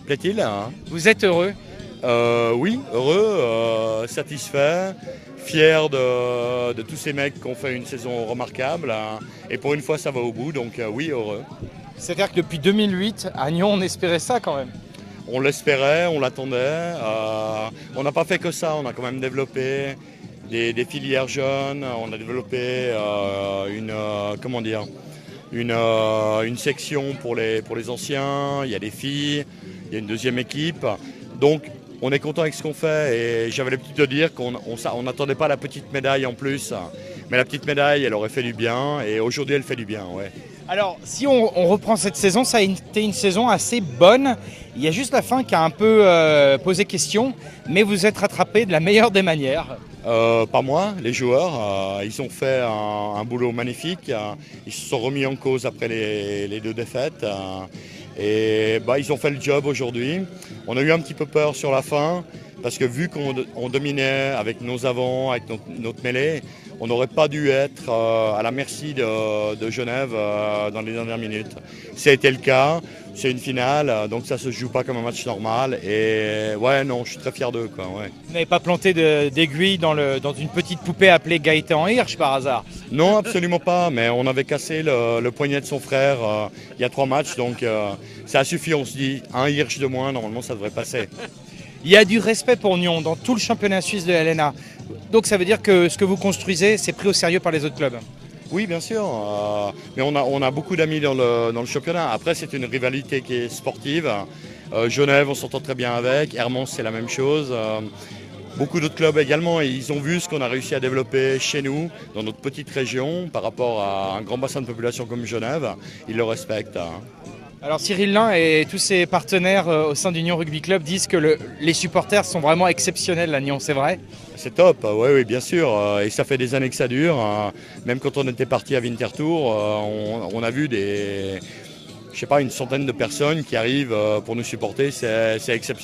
Plaît-il, hein? Vous êtes heureux? Oui, heureux, satisfait, fier de tous ces mecs qui ont fait une saison remarquable, hein. Et pour une fois, ça va au bout, donc oui, heureux. C'est-à-dire que depuis 2008, à Nyon, on espérait ça quand même. On l'espérait, on l'attendait. On n'a pas fait que ça, on a quand même développé des filières jeunes, on a développé une section pour les anciens, il y a des filles, il y a une deuxième équipe. Donc on est content avec ce qu'on fait et j'avais l'habitude de dire qu'on n'attendait pas la petite médaille en plus. Mais la petite médaille, elle aurait fait du bien et aujourd'hui elle fait du bien, ouais. Alors, si on reprend cette saison, ça a été une saison assez bonne. Il y a juste la fin qui a un peu posé question, mais vous êtes rattrapé de la meilleure des manières. Pas moi, les joueurs, ils ont fait un boulot magnifique. Ils se sont remis en cause après les deux défaites. Et ils ont fait le job aujourd'hui. On a eu un petit peu peur sur la fin, parce que vu qu'on dominait avec nos avants, avec notre mêlée, on n'aurait pas dû être à la merci de Genève dans les dernières minutes. Ça a été le cas, c'est une finale, donc ça ne se joue pas comme un match normal. Et ouais, non, je suis très fier d'eux, quoi, ouais. Vous n'avez pas planté d'aiguille dans une petite poupée appelée Gaëtan Hirsch par hasard? Non, absolument pas, mais on avait cassé le poignet de son frère il y a 3 matchs, donc ça a suffi, on se dit, un Hirsch de moins, normalement ça devrait passer. Il y a du respect pour Nyon dans tout le championnat suisse de LNA. Donc ça veut dire que ce que vous construisez, c'est pris au sérieux par les autres clubs. Oui, bien sûr, mais on a beaucoup d'amis dans le championnat. Après, c'est une rivalité qui est sportive. Genève, on s'entend très bien avec. Hermance, c'est la même chose. Beaucoup d'autres clubs également, et ils ont vu ce qu'on a réussi à développer chez nous, dans notre petite région, par rapport à un grand bassin de population comme Genève. Ils le respectent, hein. Alors Cyril Lin et tous ses partenaires au sein du Nyon Rugby Club disent que les supporters sont vraiment exceptionnels à Nyon, c'est vrai? C'est top, oui, oui, bien sûr. Et ça fait des années que ça dure. Même quand on était parti à Winterthur, on a vu une centaine de personnes qui arrivent pour nous supporter. C'est exceptionnel.